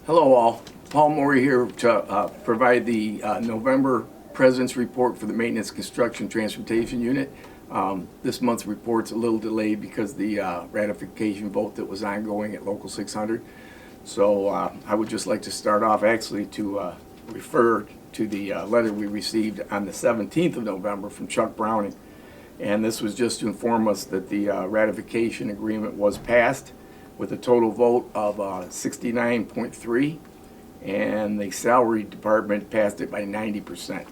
Hello all, Paul Morey here to provide the November President's Report for the Maintenance Construction Transportation Unit. This month's report's a little delayed because the ratification vote that was ongoing at Local 600. So I would just like to start off actually to refer to the letter we received on the 17th of November from Chuck Browning. And this was just to inform us that the ratification agreement was passed with a total vote of 69.3, and the salary department passed it by 90%.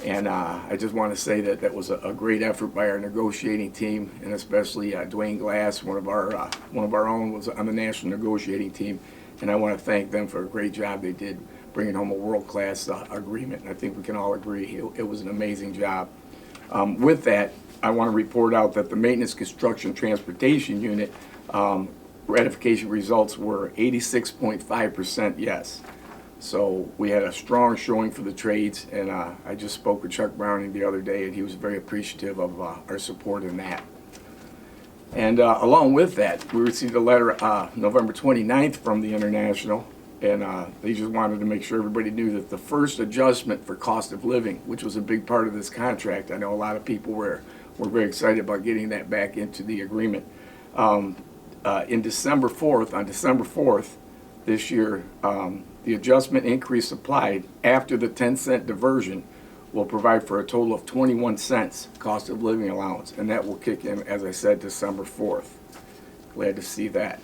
And I just want to say that that was a great effort by our negotiating team, and especially Dwayne Glass, one of our own, was on the national negotiating team, and I want to thank them for a great job they did bringing home a world-class agreement. I think we can all agree it was an amazing job. With that, I want to report out that the Maintenance Construction Transportation Unit ratification results were 86.5% yes. So we had a strong showing for the trades, and I just spoke with Chuck Browning the other day, and he was very appreciative of our support in that. And along with that, we received a letter November 29th from the International, and they just wanted to make sure everybody knew that the first adjustment for cost of living, which was a big part of this contract, I know a lot of people were very excited about getting that back into the agreement. On December 4th this year, the adjustment increase applied after the 10-cent diversion will provide for a total of 21 cents cost of living allowance, and that will kick in, as I said, December 4th. Glad to see that.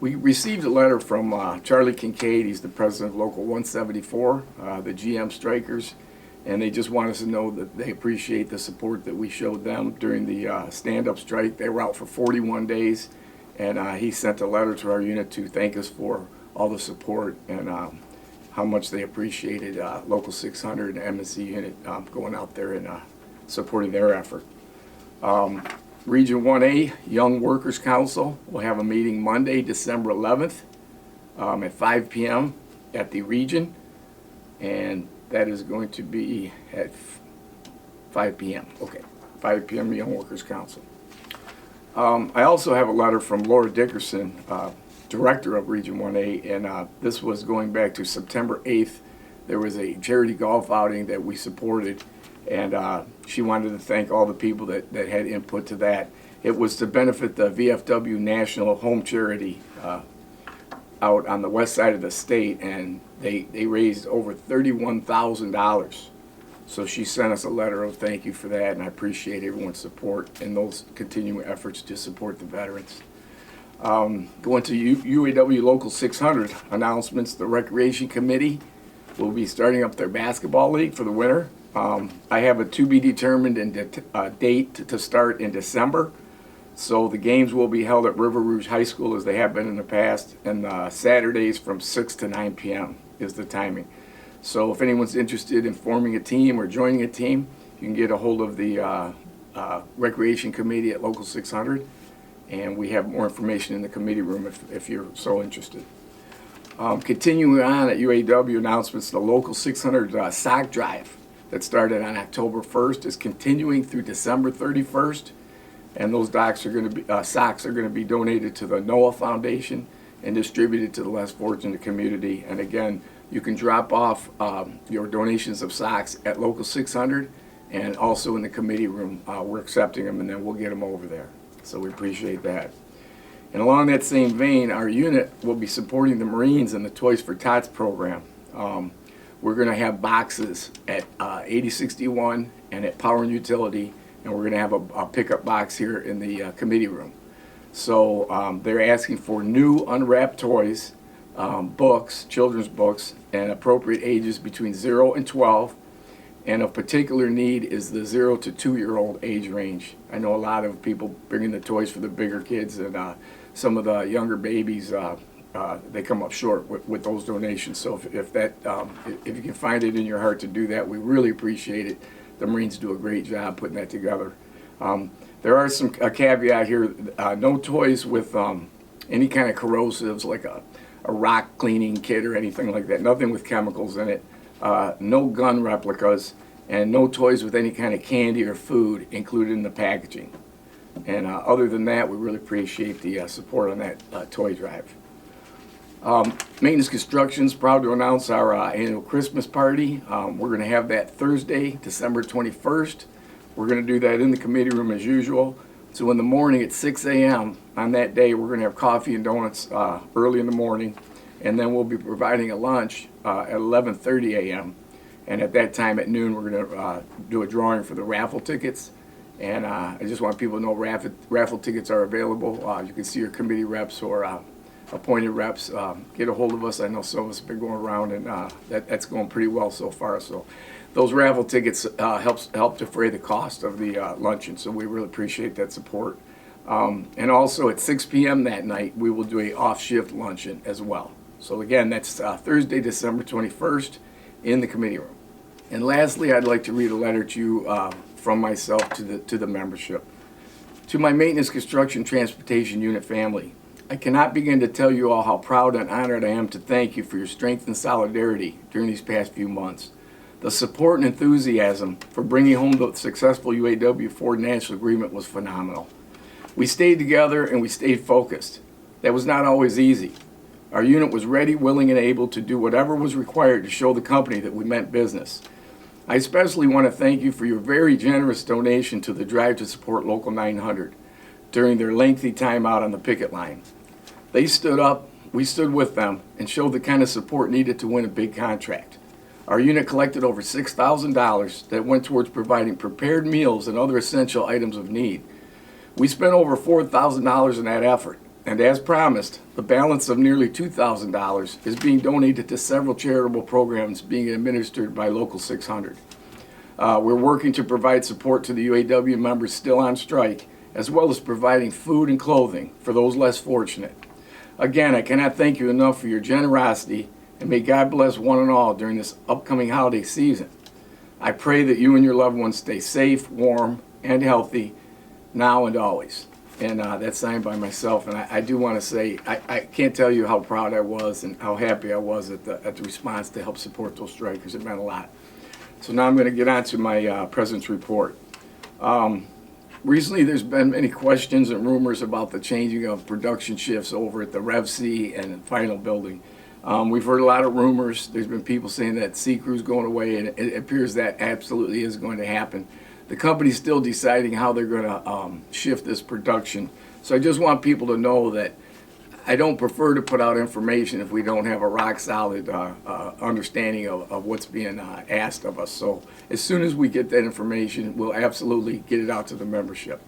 We received a letter from Charlie Kincaid. He's the president of Local 174, the GM Strikers, and they just want us to know that they appreciate the support that we showed them during the stand-up strike. They were out for 41 days, and he sent a letter to our unit to thank us for all the support and how much they appreciated Local 600 and MC unit going out there and supporting their effort. Region 1A, Young Workers Council, will have a meeting Monday, December 11th at 5 p.m. at the region, and that is going to be at 5 p.m. Okay, 5 p.m. Young Workers Council. I also have a letter from Laura Dickerson, director of Region 1A, and this was going back to September 8th. There was a charity golf outing that we supported, and she wanted to thank all the people that had input to that. It was to benefit the VFW National Home Charity out on the west side of the state, and they raised over $31,000. So she sent us a letter of thank you for that, and I appreciate everyone's support and those continuing efforts to support the veterans. Going to UAW Local 600 announcements, the Recreation Committee will be starting up their basketball league for the winter. I have a to be determined date to start in December. So the games will be held at River Rouge High School as they have been in the past, and Saturdays from 6 to 9 p.m. is the timing. So if anyone's interested in forming a team or joining a team, you can get a hold of the Recreation Committee at Local 600, and we have more information in the committee room if you're so interested. Continuing on at UAW announcements, the Local 600 sock drive that started on October 1st is continuing through December 31st. And those socks are going to be donated to the NOAA Foundation and distributed to the less fortunate community. And again, you can drop off your donations of socks at Local 600 and also in the committee room. We're accepting them, and then we'll get them over there. So we appreciate that. And along that same vein, our unit will be supporting the Marines in the Toys for Tots program. We're going to have boxes at 8061 and at Power and Utility, and we're going to have a pickup box here in the committee room. So they're asking for new unwrapped toys, books, children's books, and appropriate ages between 0 and 12. And of particular need is the 0 to 2-year-old age range. I know a lot of people bringing the toys for the bigger kids, and some of the younger babies, they come up short with those donations. So if you can find it in your heart to do that, we really appreciate it. The Marines do a great job putting that together. There are a caveat here, no toys with any kind of corrosives like a rock cleaning kit or anything like that, nothing with chemicals in it, no gun replicas, and no toys with any kind of candy or food included in the packaging. And other than that, we really appreciate the support on that toy drive. Maintenance Construction's proud to announce our annual Christmas party. We're going to have that Thursday, December 21st. We're going to do that in the committee room as usual. So in the morning at 6 a.m. on that day, we're going to have coffee and donuts early in the morning. And then we'll be providing a lunch at 11:30 a.m. And at that time at noon, we're going to do a drawing for the raffle tickets. And I just want people to know raffle tickets are available. You can see your committee reps or appointed reps. Get a hold of us. I know some of us have been going around, and that's going pretty well so far. So those raffle tickets help defray the cost of the luncheon. So we really appreciate that support. And also at 6 p.m. that night, we will do a off-shift luncheon as well. So again, that's Thursday, December 21st in the committee room. And lastly, I'd like to read a letter to you from myself to the membership. To my Maintenance Construction Transportation Unit family, I cannot begin to tell you all how proud and honored I am to thank you for your strength and solidarity during these past few months. The support and enthusiasm for bringing home the successful UAW Ford National Agreement was phenomenal. We stayed together and we stayed focused. That was not always easy. Our unit was ready, willing, and able to do whatever was required to show the company that we meant business. I especially want to thank you for your very generous donation to the Drive to Support Local 900 during their lengthy time out on the picket line. They stood up, we stood with them, and showed the kind of support needed to win a big contract. Our unit collected over $6,000 that went towards providing prepared meals and other essential items of need. We spent over $4,000 in that effort, and as promised, the balance of nearly $2,000 is being donated to several charitable programs being administered by Local 600. We're working to provide support to the UAW members still on strike, as well as providing food and clothing for those less fortunate. Again, I cannot thank you enough for your generosity, and may God bless one and all during this upcoming holiday season. I pray that you and your loved ones stay safe, warm, and healthy now and always. And that's signed by myself. And I do want to say, I can't tell you how proud I was and how happy I was at the response to help support those strikers. It meant a lot. So now I'm going to get on to my President's report. Recently, there's been many questions and rumors about the changing of production shifts over at the Rev C and final building. We've heard a lot of rumors. There's been people saying that C Crew's going away, and it appears that absolutely is going to happen. The company's still deciding how they're going to shift this production. So I just want people to know that I don't prefer to put out information if we don't have a rock solid understanding of what's being asked of us. So as soon as we get that information, we'll absolutely get it out to the membership.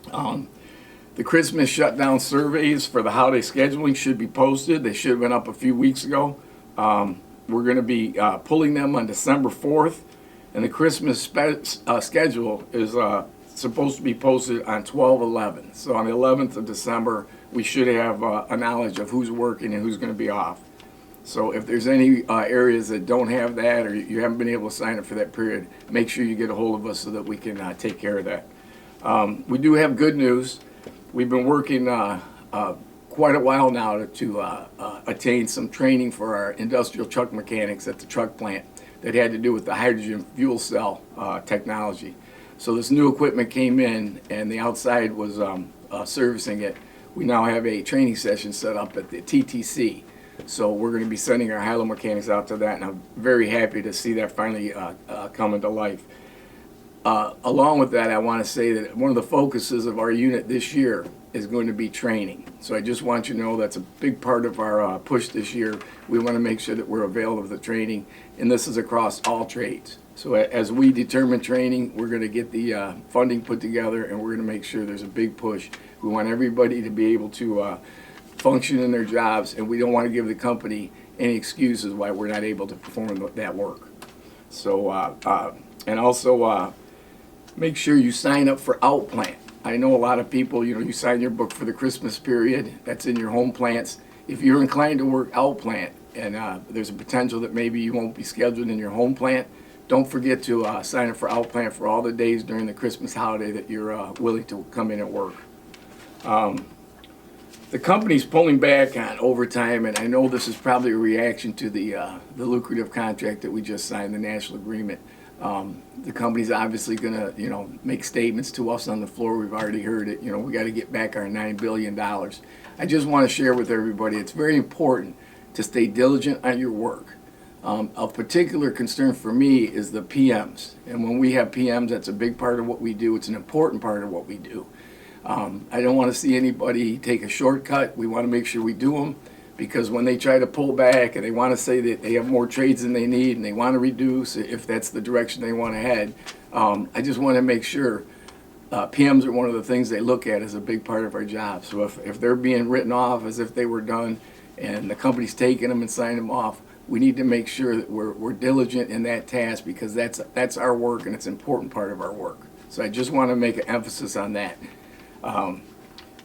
The Christmas shutdown surveys for the holiday scheduling should be posted. They should have been up a few weeks ago. We're going to be pulling them on December 4th. And the Christmas schedule is supposed to be posted on 12/11. So on the 11th of December, we should have a knowledge of who's working and who's going to be off. So if there's any areas that don't have that, or you haven't been able to sign up for that period, make sure you get a hold of us so that we can take care of that. We do have good news. We've been working quite a while now to attain some training for our industrial truck mechanics at the truck plant that had to do with the hydrogen fuel cell technology. So this new equipment came in, and the outside was servicing it. We now have a training session set up at the TTC. So we're going to be sending our high-low mechanics out to that, and I'm very happy to see that finally coming to life. Along with that, I want to say that one of the focuses of our unit this year is going to be training. So I just want you to know that's a big part of our push this year. We want to make sure that we're available of the training, and this is across all trades. So as we determine training, we're going to get the funding put together, and we're going to make sure there's a big push. We want everybody to be able to function in their jobs, and we don't want to give the company any excuses why we're not able to perform that work. So, and also make sure you sign up for Outplant. I know a lot of people, you sign your book for the Christmas period. That's in your home plants. If you're inclined to work Outplant, and there's a potential that maybe you won't be scheduled in your home plant, don't forget to sign up for Outplant for all the days during the Christmas holiday that you're willing to come in and work. The company's pulling back on overtime, and I know this is probably a reaction to the lucrative contract that we just signed, the national agreement. The company's obviously going to, make statements to us on the floor. We've already heard it. We got to get back our $9 billion. I just want to share with everybody, it's very important to stay diligent on your work. Of particular concern for me is the PMs. And when we have PMs, that's a big part of what we do. It's an important part of what we do. I don't want to see anybody take a shortcut. We want to make sure we do them, because when they try to pull back and they want to say that they have more trades than they need and they want to reduce, if that's the direction they want to head, I just want to make sure PMs are one of the things they look at as a big part of our job. So if they're being written off as if they were done and the company's taking them and signing them off, we need to make sure that we're diligent in that task, because that's our work and it's an important part of our work. So I just want to make an emphasis on that.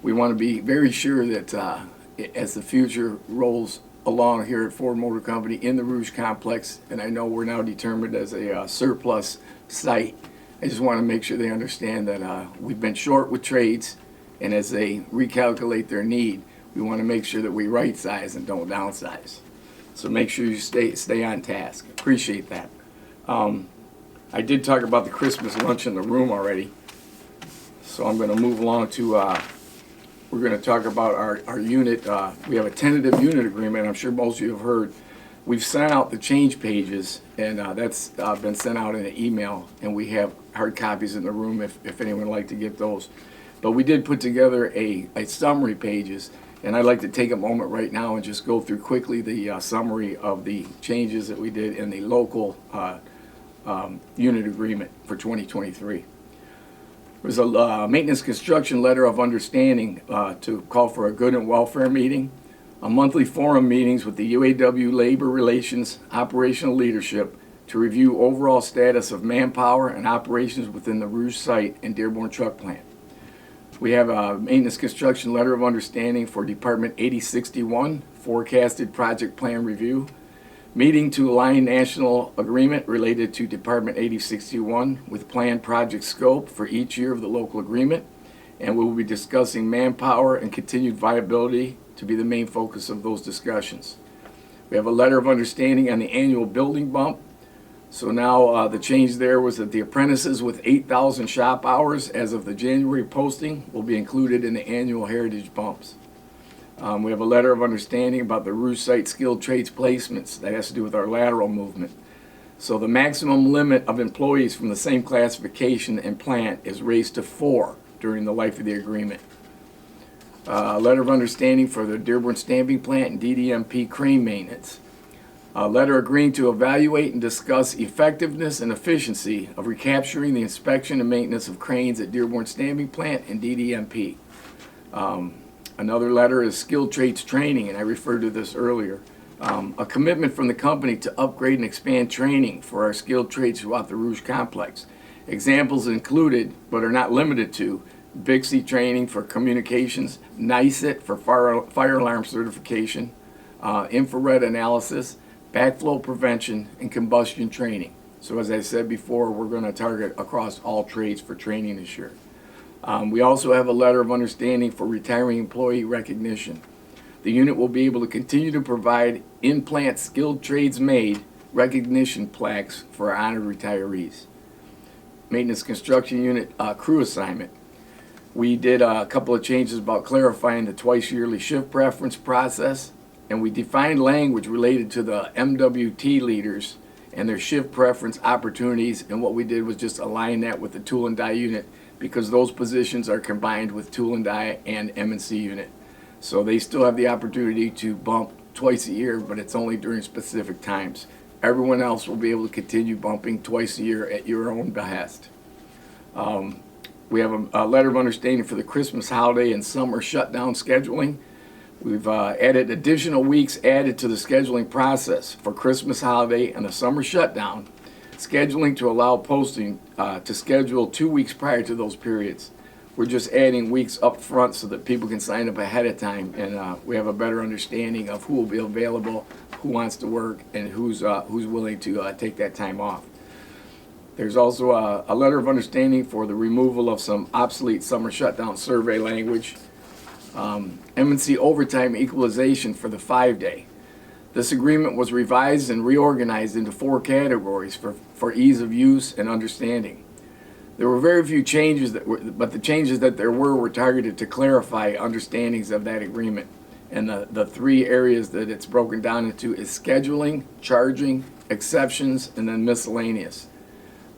We want to be very sure that as the future rolls along here at Ford Motor Company in the Rouge Complex, and I know we're now determined as a surplus site, I just want to make sure they understand that we've been short with trades, and as they recalculate their need, we want to make sure that we right size and don't downsize. So make sure you stay on task. Appreciate that. I did talk about the Christmas lunch in the room already, so I'm going to move along to we're going to talk about our unit. We have a tentative unit agreement. I'm sure most of you have heard. We've sent out the change pages, and that's been sent out in an email, and we have hard copies in the room if anyone would like to get those. But we did put together a summary pages, and I'd like to take a moment right now and just go through quickly the summary of the changes that we did in the local unit agreement for 2023. There's a maintenance construction letter of understanding to call for a good and welfare meeting, a monthly forum meetings with the UAW labor relations operational leadership to review overall status of manpower and operations within the Rouge site and Dearborn truck plant. We have a maintenance construction letter of understanding for Department 8061 forecasted project plan review, meeting to align national agreement related to Department 8061 with planned project scope for each year of the local agreement, and we will be discussing manpower and continued viability to be the main focus of those discussions. We have a letter of understanding on the annual building bump. So now the change there was that the apprentices with 8,000 shop hours as of the January posting will be included in the annual heritage bumps. We have a letter of understanding about the Rouge site skilled trades placements. That has to do with our lateral movement. So the maximum limit of employees from the same classification and plant is raised to 4 during the life of the agreement. A letter of understanding for the Dearborn stamping plant and DDMP crane maintenance. A letter agreeing to evaluate and discuss effectiveness and efficiency of recapturing the inspection and maintenance of cranes at Dearborn stamping plant and DDMP. Another letter is skilled trades training, and I referred to this earlier. A commitment from the company to upgrade and expand training for our skilled trades throughout the Rouge complex. Examples included, but are not limited to, BICSI training for communications, NICET for fire alarm certification, infrared analysis, backflow prevention, and combustion training. So as I said before, we're going to target across all trades for training this year. We also have a letter of understanding for retiring employee recognition. The unit will be able to continue to provide in-plant skilled trades made recognition plaques for our honored retirees. Maintenance construction unit crew assignment. We did a couple of changes about clarifying the twice yearly shift preference process, and we defined language related to the MWT leaders and their shift preference opportunities, and what we did was just align that with the tool and die unit, because those positions are combined with tool and die and M&C unit. So they still have the opportunity to bump twice a year, but it's only during specific times. Everyone else will be able to continue bumping twice a year at your own behest. We have a letter of understanding for the Christmas holiday and summer shutdown scheduling. We've added additional weeks added to the scheduling process for Christmas holiday and the summer shutdown, scheduling to allow posting to schedule 2 weeks prior to those periods. We're just adding weeks up front so that people can sign up ahead of time, and we have a better understanding of who will be available, who wants to work, and who's willing to take that time off. There's also a letter of understanding for the removal of some obsolete summer shutdown survey language. M&C overtime equalization for the 5-day. This agreement was revised and reorganized into 4 categories for ease of use and understanding. There were very few changes, but the changes that there were targeted to clarify understandings of that agreement. And the 3 areas that it's broken down into is scheduling, charging, exceptions, and then miscellaneous.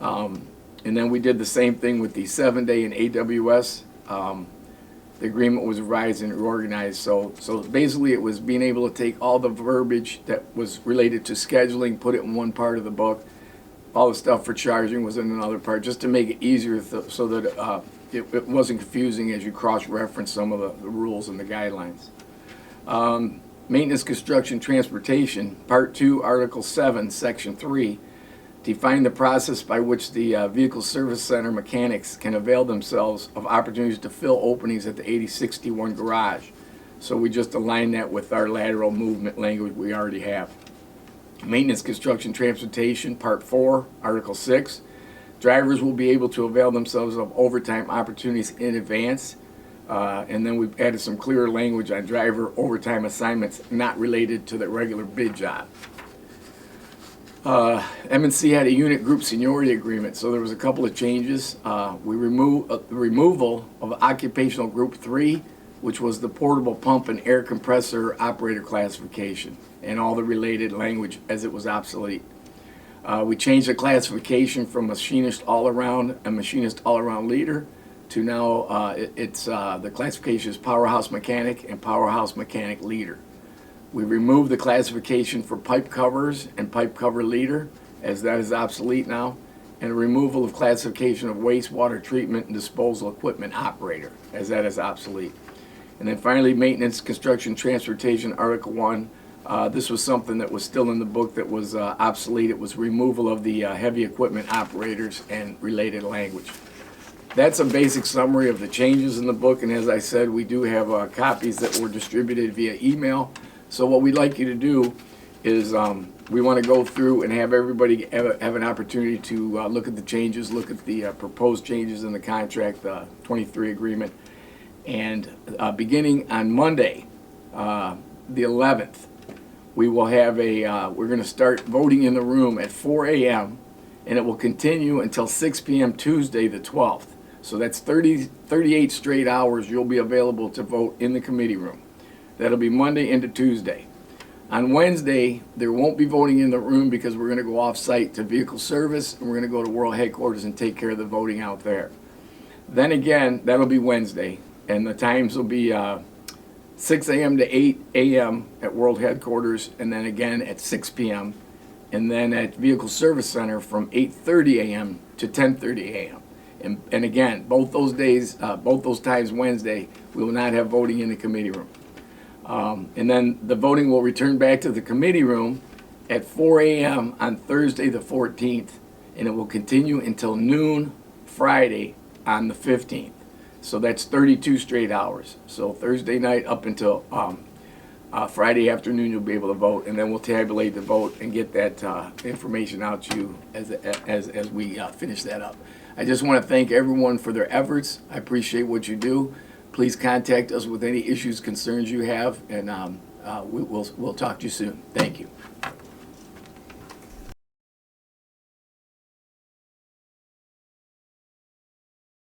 And then we did the same thing with the 7-day and AWS. The agreement was revised and reorganized. So basically it was being able to take all the verbiage that was related to scheduling, put it in one part of the book. All the stuff for charging was in another part, just to make it easier so that it wasn't confusing as you cross-reference some of the rules and the guidelines. Maintenance, construction, transportation, Part 2, Article 7, Section 3, define the process by which the Vehicle Service Center mechanics can avail themselves of opportunities to fill openings at the 8061 garage. So we just align that with our lateral movement language we already have. Maintenance, construction, transportation, Part 4, Article 6, drivers will be able to avail themselves of overtime opportunities in advance. And then we've added some clearer language on driver overtime assignments not related to the regular bid job. M&C had a unit group seniority agreement, so there was a couple of changes. We removed the removal of occupational group 3, which was the portable pump and air compressor operator classification, and all the related language as it was obsolete. We changed the classification from machinist all-around and machinist all-around leader to now the classification is powerhouse mechanic and powerhouse mechanic leader. We removed the classification for pipe covers and pipe cover leader, as that is obsolete now, and a removal of classification of wastewater treatment and disposal equipment operator, as that is obsolete. And then finally, maintenance, construction, transportation, Article 1. This was something that was still in the book that was obsolete. It was removal of the heavy equipment operators and related language. That's a basic summary of the changes in the book, and as I said, we do have copies that were distributed via email. So what we'd like you to do is we want to go through and have everybody have an opportunity to look at the changes, look at the proposed changes in the contract, the 23 agreement. And beginning on Monday, the 11th, we will have we're going to start voting in the room at 4 a.m. and it will continue until 6 p.m. Tuesday the 12th. So that's 38 straight hours you'll be available to vote in the committee room. That'll be Monday into Tuesday. On Wednesday, there won't be voting in the room because we're going to go off-site to vehicle service and we're going to go to world headquarters and take care of the voting out there. Then again, that'll be Wednesday, and the times will be 6 a.m. to 8 a.m. at world headquarters, and then again at 6 p.m. and then at vehicle service center from 8:30 a.m. to 10:30 a.m. And again, both those days, both those times Wednesday, we will not have voting in the committee room. And then the voting will return back to the committee room at 4 a.m. on Thursday the 14th, and it will continue until noon Friday on the 15th. So that's 32 straight hours. So Thursday night up until Friday afternoon, you'll be able to vote, and then we'll tabulate the vote and get that information out to you as we finish that up. I just want to thank everyone for their efforts. I appreciate what you do. Please contact us with any issues, concerns you have, and we'll talk to you soon. Thank you.